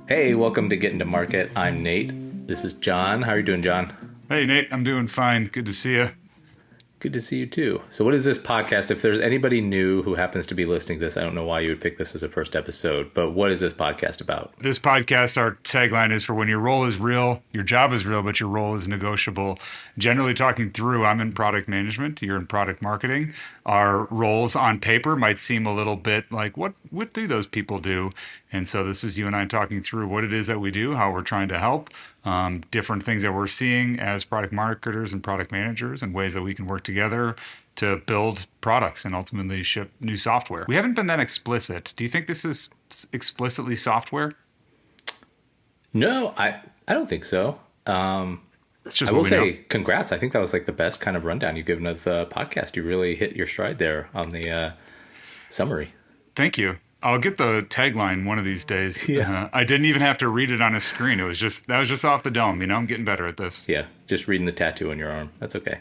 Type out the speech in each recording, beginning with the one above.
Hey, welcome to Getting to Market. I'm Nate. This is John. How are you doing, John? Hey, Nate, I'm doing fine. Good to see you. Good to see you too. So, what is this podcast? If there's anybody new who happens to be listening to this, I don't know why you would pick this as a first episode, but what is this podcast about? This podcast, our tagline is for when your role is real, your job is real, but your role is negotiable. Generally talking through, I'm in product management, you're in product marketing. Our roles on paper might seem a little bit like, what do those people do? And so this is you and I talking through what it is that we do, how we're trying to help, different things that we're seeing as product marketers and product managers, and ways that we can work together to build products and ultimately ship new software. We haven't been that explicit. Do you think this is explicitly software? No, I don't think so. It's just I will what we know. say congrats. I think that was like the best kind of rundown you've given of the podcast. You really hit your stride there on the summary. Thank you. I'll get the tagline one of these days. Yeah. I didn't even have to read it on a screen. That was just off the dome. I'm getting better at this. Yeah, just reading the tattoo on your arm. That's okay.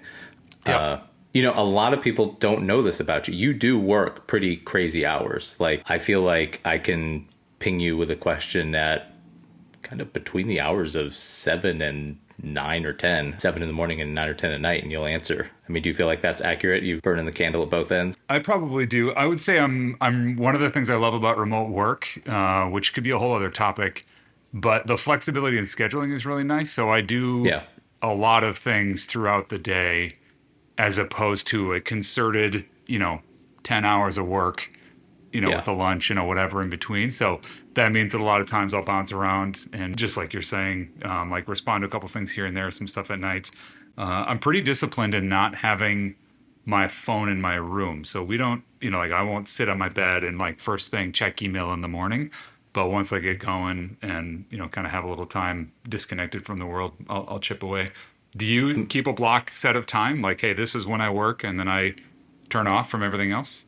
Yep. A lot of people don't know this about you. You do work pretty crazy hours. Like, I feel like I can ping you with a question at kind of between the hours of 7 and 9 or 10, 7 in the morning and 9 or 10 at night, and you'll answer. I mean, do you feel like that's accurate? You burning the candle at both ends? I probably do. I would say I'm one of the things I love about remote work, which could be a whole other topic, but the flexibility in scheduling is really nice. So I do Yeah. a lot of things throughout the day as opposed to a concerted, 10 hours of work, Yeah. with a lunch, whatever in between. So that means that a lot of times I'll bounce around and just like you're saying, like respond to a couple things here and there, some stuff at night. I'm pretty disciplined in not having my phone in my room. So we don't, like I won't sit on my bed and like first thing check email in the morning. But once I get going and, kind of have a little time disconnected from the world, I'll chip away. Do you keep a block set of time? Like, hey, this is when I work and then I turn off from everything else?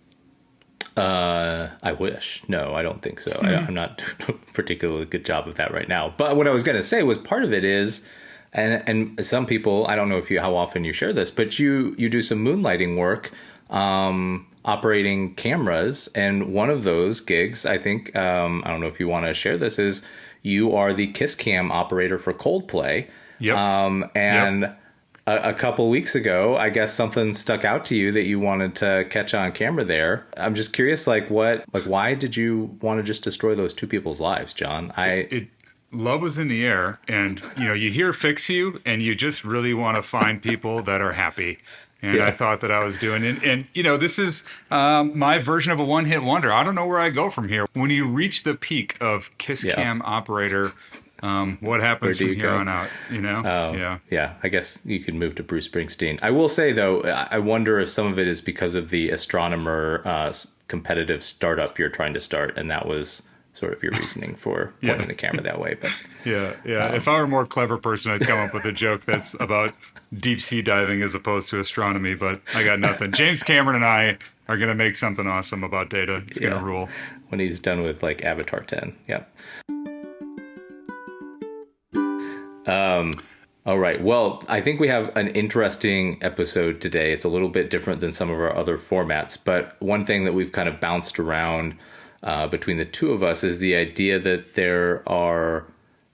I wish. No, I don't think so. I'm not doing a particularly good job of that right now. But what I was going to say was part of it is, and some people, I don't know how often you share this, but you do some moonlighting work, operating cameras. And one of those gigs, I think, I don't know if you want to share this, is you are the kiss cam operator for Coldplay. Yep. And Yep. a couple weeks ago, I guess something stuck out to you that you wanted to catch on camera there. I'm just curious, why did you want to just destroy those two people's lives, John? Love was in the air, and you hear "fix you," and you just really want to find people that are happy. And Yeah. I thought that I was doing, and this is my version of a one-hit wonder. I don't know where I go from here. When you reach the peak of kiss Yeah. cam operator, what happens do from you here go? on out? Yeah. Yeah, I guess you could move to Bruce Springsteen. I will say, though, I wonder if some of it is because of the astronomer competitive startup you're trying to start, and that was sort of your reasoning for pointing the camera that way. But Yeah. If I were a more clever person, I'd come up with a joke that's about deep sea diving as opposed to astronomy, but I got nothing. James Cameron and I are going to make something awesome about data. It's going to rule. when he's done with like Avatar 10, yeah. All right. Well, I think we have an interesting episode today. It's a little bit different than some of our other formats, but one thing that we've kind of bounced around between the two of us is the idea that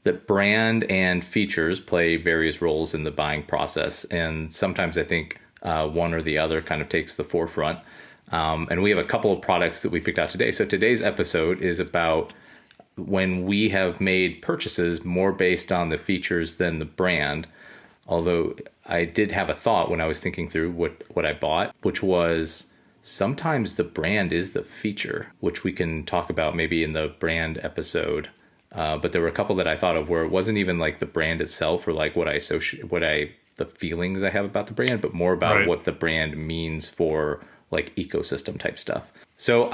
that brand and features play various roles in the buying process. And sometimes I think one or the other kind of takes the forefront. And we have a couple of products that we picked out today. So today's episode is about when we have made purchases more based on the features than the brand. Although I did have a thought when I was thinking through what I bought, which was sometimes the brand is the feature, which we can talk about maybe in the brand episode. But there were a couple that I thought of where it wasn't even like the brand itself or like the feelings I have about the brand, but more about Right. what the brand means for like ecosystem type stuff. So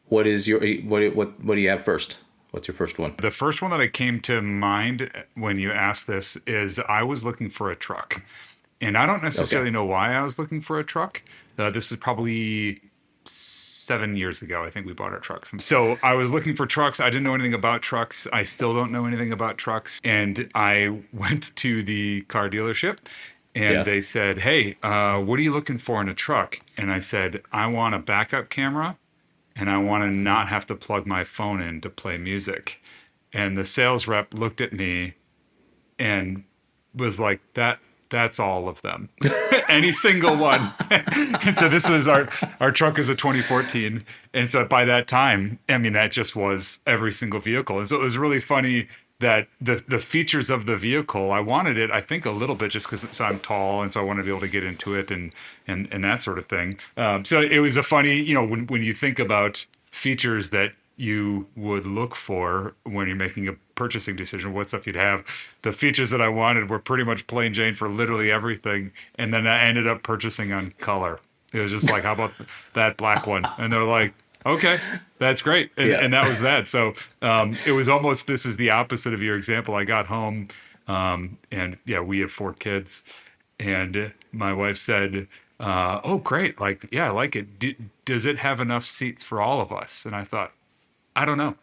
what do you have first? What's your first one? The first one that came to mind when you asked this is I was looking for a truck. And I don't necessarily know why I was looking for a truck. This is probably 7 years ago. I think we bought our trucks. So I was looking for trucks. I didn't know anything about trucks. I still don't know anything about trucks. And I went to the car dealership and they said, hey, what are you looking for in a truck? And I said, I want a backup camera and I want to not have to plug my phone in to play music. And the sales rep looked at me and was like, that's all of them. Any single one. And so this was our truck is a 2014. And so by that time, I mean, that just was every single vehicle. And so it was really funny that the features of the vehicle, I wanted it, I think a little bit just because I'm tall. And so I wanted to be able to get into it and that sort of thing. So it was a funny, when you think about features that you would look for when you're making a purchasing decision, what stuff you'd have. The features that I wanted were pretty much plain Jane for literally everything. And then I ended up purchasing on color. It was just like, how about that black one? And they're like, okay, that's great. And that was that. So it was almost, this is the opposite of your example. I got home and yeah, we have 4 kids. And my wife said, oh, great. Like, yeah, I like it. Does it have enough seats for all of us? And I thought, I don't know.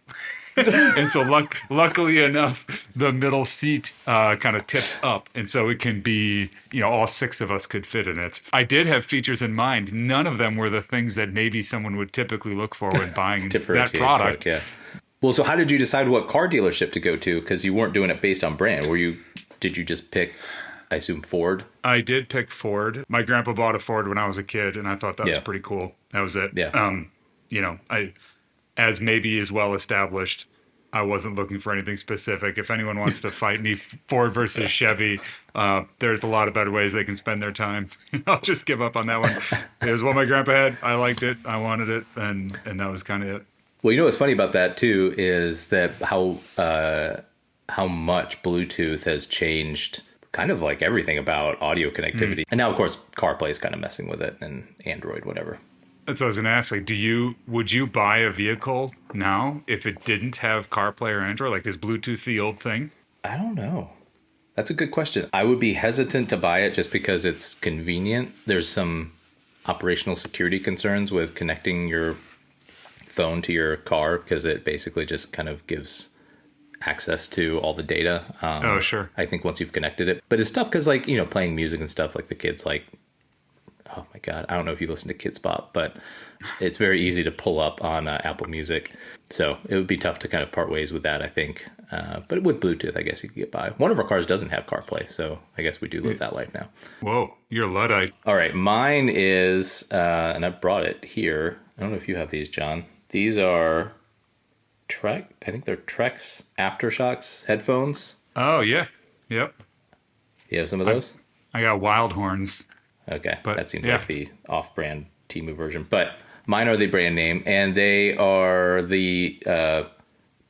And so luckily enough, the middle seat kind of tips up. And so it can be, all 6 of us could fit in it. I did have features in mind. None of them were the things that maybe someone would typically look for when buying that product. Yeah. Well, so how did you decide what car dealership to go to? Because you weren't doing it based on brand. Did you just pick, I assume, Ford? I did pick Ford. My grandpa bought a Ford when I was a kid, and I thought that was pretty cool. That was it. Yeah. As maybe is well established, I wasn't looking for anything specific. If anyone wants to fight me, Ford versus Chevy, there's a lot of better ways they can spend their time. I'll just give up on that one. It was what my grandpa had. I liked it. I wanted it. And that was kind of it. Well, what's funny about that, too, is that how much Bluetooth has changed kind of like everything about audio connectivity. And now, of course, CarPlay is kind of messing with it and Android, whatever. That's what I was going to ask. Like, would you buy a vehicle now if it didn't have CarPlay or Android? Like, is Bluetooth the old thing? I don't know. That's a good question. I would be hesitant to buy it just because it's convenient. There's some operational security concerns with connecting your phone to your car because it basically just kind of gives access to all the data. Oh, sure. I think once you've connected it. But it's tough because, like, playing music and stuff, like the kids, like, oh my God, I don't know if you listen to Kids Bop, but it's very easy to pull up on Apple Music. So it would be tough to kind of part ways with that, I think. But with Bluetooth, I guess you could get by. One of our cars doesn't have CarPlay, so I guess we do live that life now. Whoa, you're a Luddite. All right, mine is, and I brought it here. I don't know if you have these, John. These are Trek. I think they're Trek's Aftershocks headphones. Oh, yeah. Yep. You have some of those? I got Wild Horns. Okay, but that seems like the off-brand Temu version. But mine are the brand name, and they are the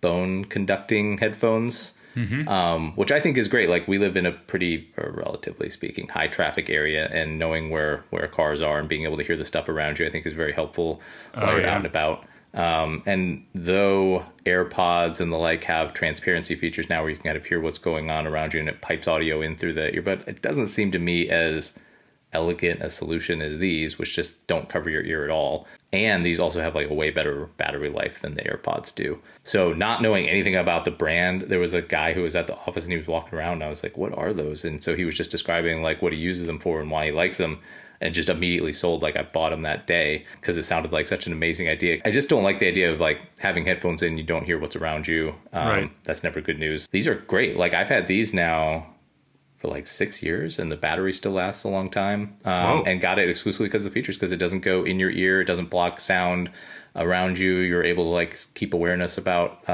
bone-conducting headphones, which I think is great. Like, we live in a pretty, or relatively speaking, high-traffic area, and knowing where cars are and being able to hear the stuff around you, I think is very helpful while you're out and about. And though AirPods and the like have transparency features now where you can kind of hear what's going on around you and it pipes audio in through the earbud, it doesn't seem to me as elegant a solution as these, which just don't cover your ear at all. And these also have like a way better battery life than the AirPods do. So not knowing anything about the brand, there was a guy who was at the office and he was walking around and I was like, what are those? And so he was just describing like what he uses them for and why he likes them, and just immediately sold. Like, I bought them that day because it sounded like such an amazing idea. I just don't like the idea of like having headphones in, you don't hear what's around you. Right. That's never good news. These are great. Like, I've had these now for like 6 years and the battery still lasts a long time. And got it exclusively because of the features, because it doesn't go in your ear. It doesn't block sound around you. You're able to like keep awareness about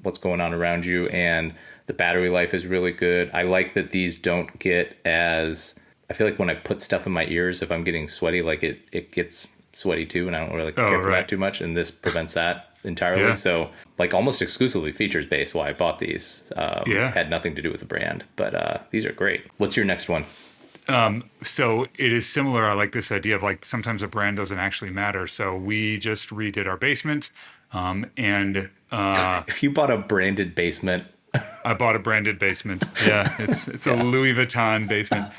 what's going on around you. And the battery life is really good. I like that these don't get as, I feel like when I put stuff in my ears, if I'm getting sweaty, like it gets sweaty too. And I don't really care for that too much. And this prevents that entirely. Yeah. So like almost exclusively features based why I bought these. Had nothing to do with the brand, but these are great. What's your next one? So it is similar. I like this idea of like sometimes a brand doesn't actually matter. So we just redid our basement. If you bought a branded basement, I bought a branded basement. Yeah, it's a Louis Vuitton basement.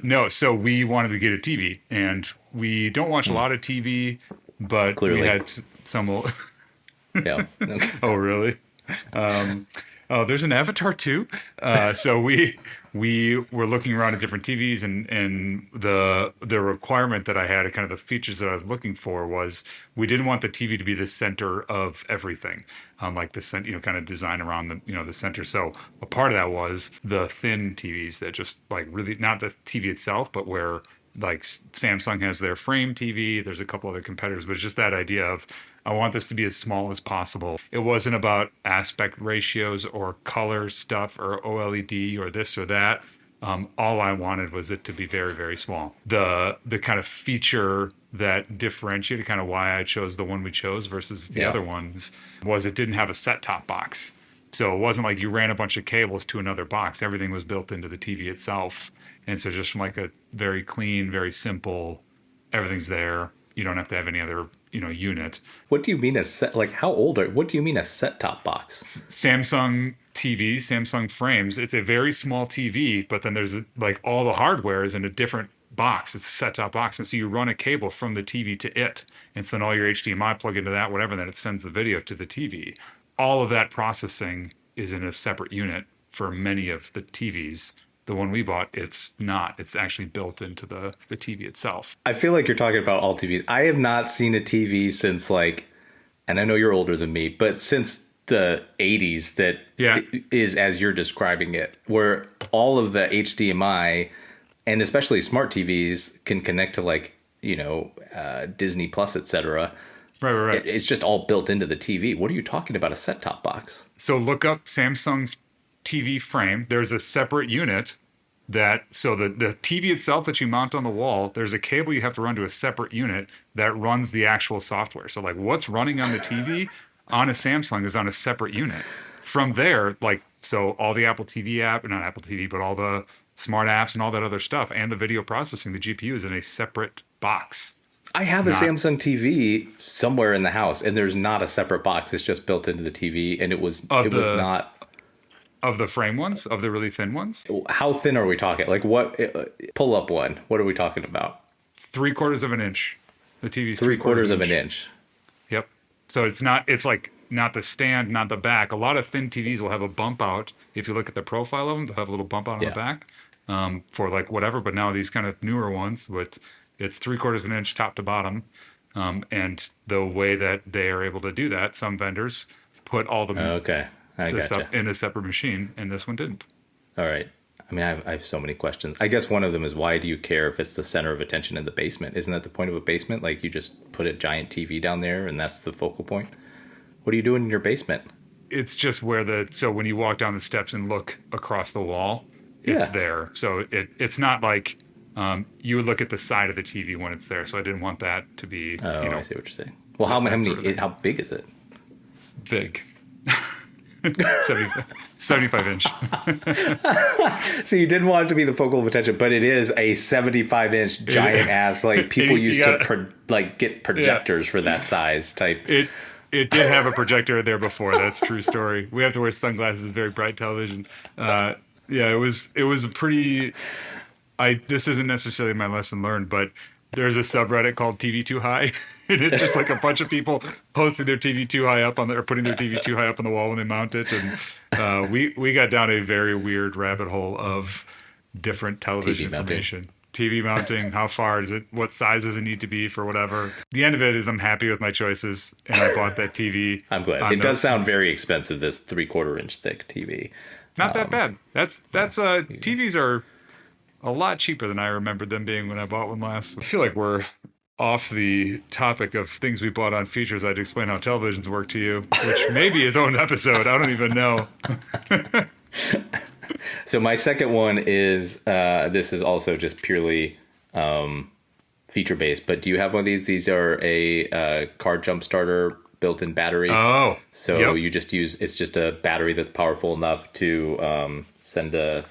No, so we wanted to get a TV, and we don't watch a lot of TV, but clearly we had some. Yeah. Oh, really? Oh, there's an Avatar too. So we were looking around at different TVs, and the requirement that I had, kind of the features that I was looking for, was we didn't want the TV to be the center of everything, like the kind of design around the center. So a part of that was the thin TVs that just like really not the TV itself, but where like Samsung has their frame TV. There's a couple other competitors, but it's just that idea of I want this to be as small as possible. It wasn't about aspect ratios or color stuff or OLED or this or that. All I wanted was it to be very, very small. The kind of feature that differentiated kind of why I chose the one we chose versus the other ones was it didn't have a set-top box. So it wasn't like you ran a bunch of cables to another box. Everything was built into the TV itself. And so just from like a very clean, very simple, everything's there. You don't have to have any other, unit. What do you mean how old what do you mean a set-top box? Samsung TV, Samsung frames. It's a very small TV, but then there's like all the hardware is in a different box. It's a set-top box. And so you run a cable from the TV to it. And so then all your HDMI plug into that, whatever, then it sends the video to the TV. All of that processing is in a separate unit for many of the TVs. The one we bought, it's not. It's actually built into the TV itself. I feel like you're talking about all TVs. I have not seen a TV since and I know you're older than me, but since the 80s that is as you're describing it, where all of the HDMI and especially smart TVs can connect to Disney Plus, etc. Right. It's just all built into the TV. What are you talking about, a set-top box? So look up Samsung's TV frame. There's a separate unit the TV itself that you mount on the wall, there's a cable you have to run to a separate unit that runs the actual software. So like what's running on the TV on a Samsung is on a separate unit. From there, so all the Apple TV app, not Apple TV, but all the smart apps and all that other stuff and the video processing, the GPU is in a separate box. I have a Samsung TV somewhere in the house, and there's not a separate box. It's just built into the TV, and it was not. Of the frame ones? Of the really thin ones? How thin are we talking? Like what? Pull up one. What are we talking about? 3/4 of an inch. The TV's 3/4 of an inch. Yep. So it's like not the stand, not the back. A lot of thin TVs will have a bump out. If you look at the profile of them, they'll have a little bump out on the back for like whatever. But now these kind of newer ones, it's 3/4 of an inch top to bottom. And the way that they are able to do that, some vendors put all the stuff in a separate machine, and this one didn't. All right. I mean, I have so many questions. I guess one of them is, why do you care if it's the center of attention in the basement? Isn't that the point of a basement? Like, you just put a giant TV down there, and that's the focal point? What are you doing in your basement? It's just where so when you walk down the steps and look across the wall, it's there. So it's not like you would look at the side of the TV when it's there. So I didn't want that to be. Oh, I see what you're saying. Well, how how big is it? Big. 75 inch. So you didn't want it to be the focal of attention, but it is a 75-inch giant ass. Like people used to get projectors for that size type. It did have a projector there before. That's a true story. We have to wear sunglasses, very bright television. It was a pretty. This isn't necessarily my lesson learned, but there's a subreddit called TV Too High. And it's just like a bunch of people posting their TV too high up or putting their TV too high up on the wall when they mount it. And we got down a very weird rabbit hole of different television information. TV mounting, how far is it? What size does it need to be for whatever? The end of it is I'm happy with my choices, and I bought that TV. I'm glad. It does sound very expensive, this 3/4 inch thick TV. Not that bad. TVs are a lot cheaper than I remembered them being when I bought one last. I feel like we're off the topic of things we bought on features. I'd explain how televisions work to you, which may be its own episode. I don't even know. So my second one is, this is also just purely feature-based, but do you have one of these? These are a car jump starter built-in battery. Oh. So you just it's just a battery that's powerful enough to send a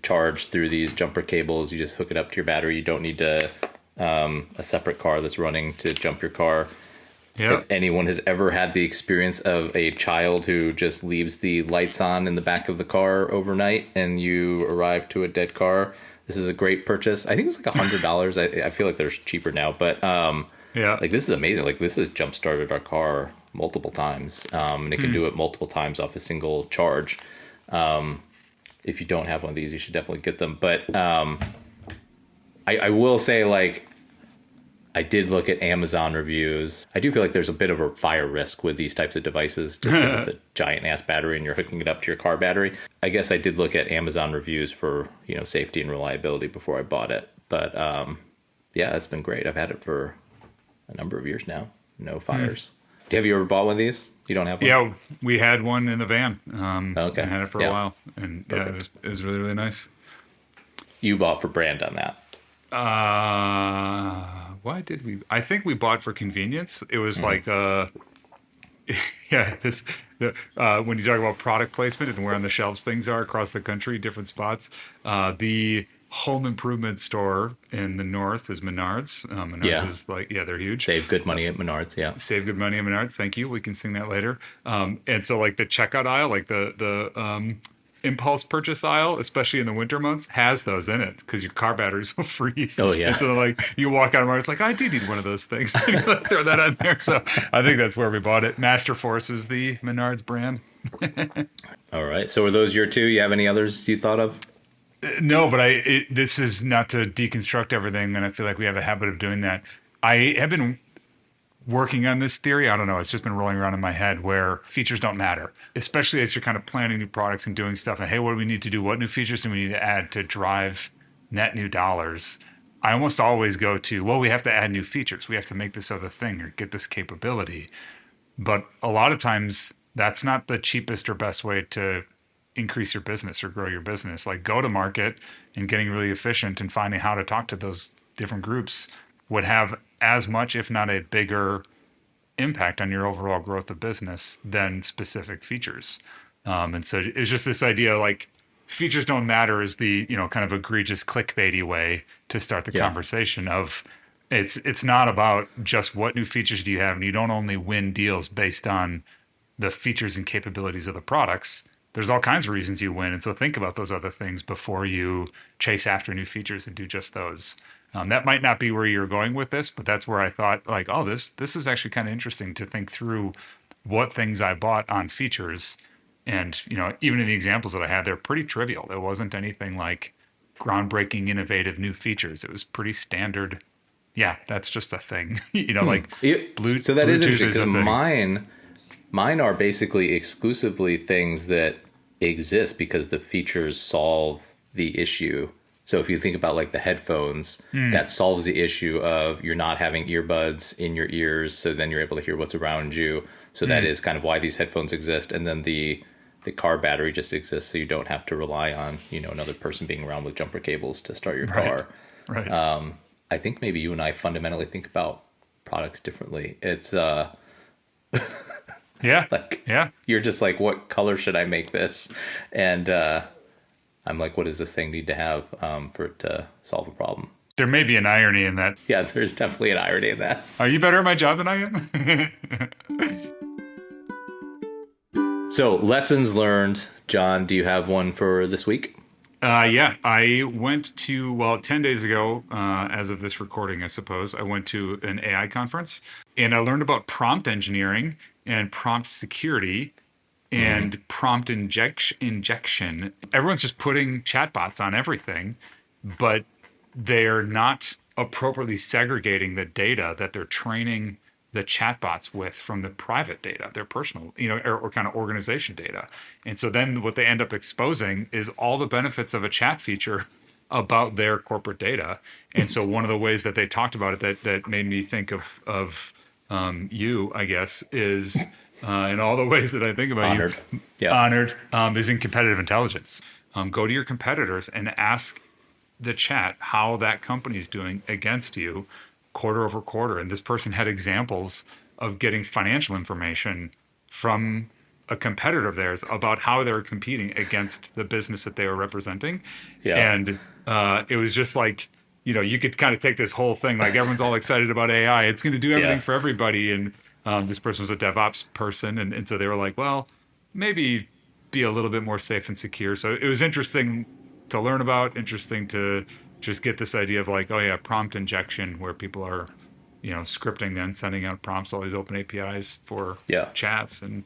charge through these jumper cables. You just hook it up to your battery. You don't need a separate car that's running to jump your car. Yep. If anyone has ever had the experience of a child who just leaves the lights on in the back of the car overnight and you arrive to a dead car, this is a great purchase. I think it was like $100. I feel like they're cheaper now, but this is amazing. Like, this has jump started our car multiple times, and it can do it multiple times off a single charge. If you don't have one of these, you should definitely get them. But I will say, like, I did look at Amazon reviews. I do feel like there's a bit of a fire risk with these types of devices just because it's a giant ass battery and you're hooking it up to your car battery. I guess I did look at Amazon reviews for, safety and reliability before I bought it. But yeah, it's been great. I've had it for a number of years now. No fires. Have you ever bought one of these? You don't have one? Yeah, we had one in the van. Okay. I had it for a while. And Perfect. it was really, really nice. You bought for brand on that. Why did we? I think we bought for convenience. It was like, when you talk about product placement and where on the shelves things are across the country, different spots, the home improvement store in the north is Menards. Menards is they're huge. Save good money at Menards, yeah. Save good money at Menards. Thank you. We can sing that later. And so like the checkout aisle, like the impulse purchase aisle, especially in the winter months, has those in it because your car batteries will freeze. Oh, yeah. And so like you walk out of Menards, it's like, I do need one of those things. Throw that on there. So I think that's where we bought it. Master Force is the Menards brand. All right. So are those your two? You have any others you thought of? No, but this is not to deconstruct everything, and I feel like we have a habit of doing that. I have been working on this theory. I don't know. It's just been rolling around in my head where features don't matter, especially as you're kind of planning new products and doing stuff. And hey, what do we need to do? What new features do we need to add to drive net new dollars? I almost always go to, well, we have to add new features. We have to make this other thing or get this capability. But a lot of times that's not the cheapest or best way to increase your business or grow your business. Like go to market and getting really efficient and finding how to talk to those different groups would have as much, if not a bigger impact on your overall growth of business than specific features. And so it's just this idea like features don't matter is the, kind of egregious clickbaity way to start the conversation of it's not about just what new features do you have. And you don't only win deals based on the features and capabilities of the products. There's all kinds of reasons you win. And so think about those other things before you chase after new features and do just those. That might not be where you're going with this, but that's where I thought like, oh, this is actually kind of interesting to think through what things I bought on features. And, even in the examples that I had, they're pretty trivial. There wasn't anything like groundbreaking, innovative new features. It was pretty standard. Yeah, that's just a thing. Like Bluetooth. So that is interesting is a because thing. mine are basically exclusively things that exist because the features solve the issue. So if you think about like the headphones, that solves the issue of you're not having earbuds in your ears, so then you're able to hear what's around you. So that is kind of why these headphones exist. And then the car battery just exists so you don't have to rely on, another person being around with jumper cables to start your car. Right. I think maybe you and I fundamentally think about products differently. It's you're just like, what color should I make this? And I'm like, what does this thing need to have for it to solve a problem? There may be an irony in that. Yeah, there's definitely an irony in that. Are you better at my job than I am? So lessons learned. John, do you have one for this week? Yeah, I went to, 10 days ago, as of this recording, I suppose, I went to an AI conference and I learned about prompt engineering and prompt security and prompt injection. Everyone's just putting chatbots on everything, but they're not appropriately segregating the data that they're training the chatbots with from the private data, their personal, or kind of organization data. And so then what they end up exposing is all the benefits of a chat feature about their corporate data. And so one of the ways that they talked about it that made me think of you, I guess, is in all the ways that I think about honored is in competitive intelligence. Go to your competitors and ask the chat how that company's doing against you quarter over quarter. And this person had examples of getting financial information from a competitor of theirs about how they were competing against the business that they were representing. Yeah. And it was just like, you could kind of take this whole thing, like everyone's all excited about AI. It's going to do everything for everybody. And this person was a DevOps person. And so they were like, well, maybe be a little bit more safe and secure. So it was interesting to learn about, interesting to just get this idea of like, oh yeah, prompt injection where people are scripting, then sending out prompts, all these open APIs for Yeah. chats. And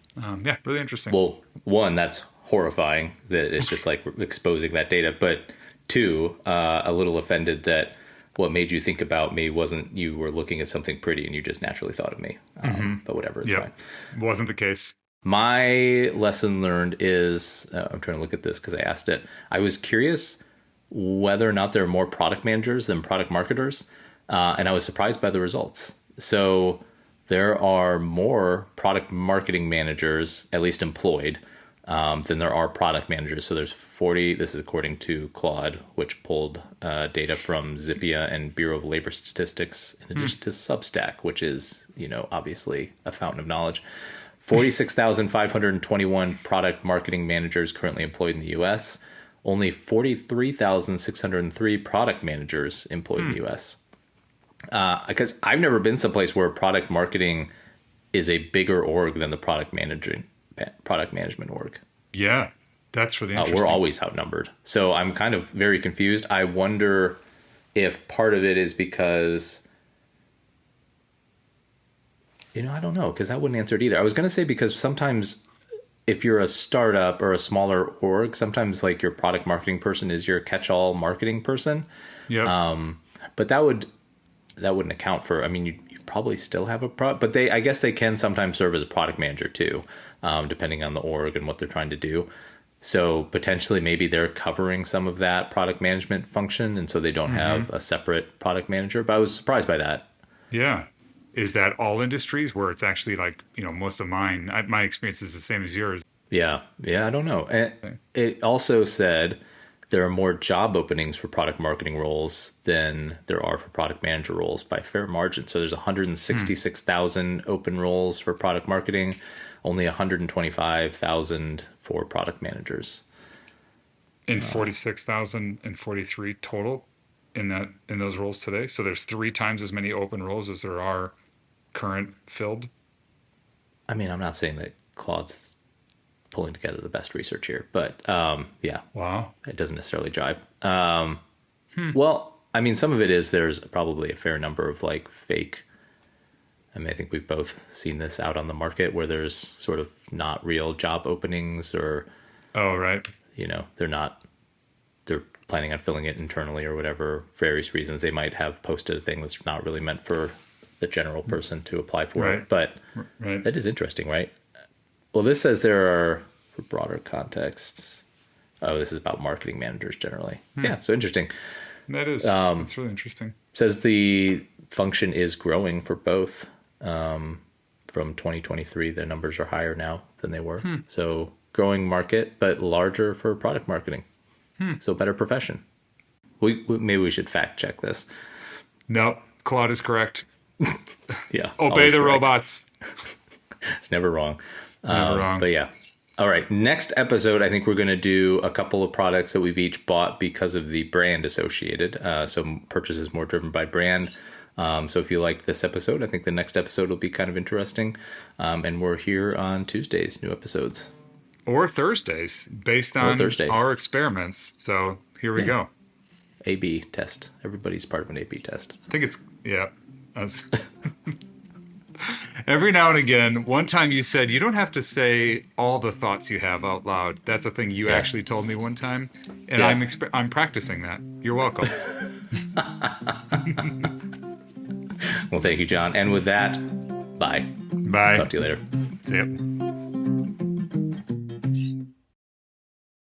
really interesting. Well, one, that's horrifying that it's just like exposing that data. But two, a little offended that what made you think about me wasn't you were looking at something pretty and you just naturally thought of me. But whatever, it's fine. Wasn't the case. My lesson learned is, I'm trying to look at this because I asked it. I was curious whether or not there are more product managers than product marketers. And I was surprised by the results. So there are more product marketing managers, at least employed, than there are product managers. So there's 40, this is according to Claude, which pulled data from Zippia and Bureau of Labor Statistics, in addition to Substack, which is, obviously a fountain of knowledge. 46,521 product marketing managers currently employed in the U.S. Only 43,603 product managers employed in the U.S. Because I've never been someplace where product marketing is a bigger org than the product management org. Yeah, that's really interesting. We're always outnumbered. So I'm kind of very confused. I wonder if part of it is because, I don't know, because that wouldn't answer it either. I was going to say because sometimes if you're a startup or a smaller org, sometimes like your product marketing person is your catch-all marketing person. Yeah. But that wouldn't account for, you probably still have a product, but I guess they can sometimes serve as a product manager too, depending on the org and what they're trying to do. So potentially maybe they're covering some of that product management function. And so they don't have a separate product manager, but I was surprised by that. Yeah. Is that all industries where it's actually like, most of my experience is the same as yours. Yeah. I don't know. And it also said there are more job openings for product marketing roles than there are for product manager roles by a fair margin. So there's 166,000 open roles for product marketing, only 125,000 for product managers. And 46,043 total in those roles today. So there's 3 times as many open roles as there are current filled. I'm not saying that Claude's pulling together the best research here, but yeah. Wow. It doesn't necessarily jive. Well, some of it is there's probably a fair number of like fake. I think we've both seen this out on the market where there's sort of not real job openings or. Oh, right. They're planning on filling it internally or whatever, various reasons. They might have posted a thing that's not really meant for the general person to apply for it. But that is interesting, right? Well, this says there are, for broader contexts, this is about marketing managers generally. Yeah, so interesting. That is. That's really interesting. Says the function is growing for both. From 2023, the numbers are higher now than they were. So growing market, but larger for product marketing. So better profession. Maybe we should fact check this. No, Claude is correct. Yeah. Obey the robots. It's never wrong. Never wrong. But yeah. All right. Next episode, I think we're going to do a couple of products that we've each bought because of the brand associated. So purchases more driven by brand. So if you like this episode, I think the next episode will be kind of interesting. And we're here on Tuesdays, new episodes. Or Thursdays, based on our experiments. So here we go. A/B test. Everybody's part of an A/B test. I think it's, every now and again, one time you said, you don't have to say all the thoughts you have out loud. That's a thing you actually told me one time. And I'm practicing that. You're welcome. Well, thank you, John. And with that, bye. Bye. Talk to you later. See ya.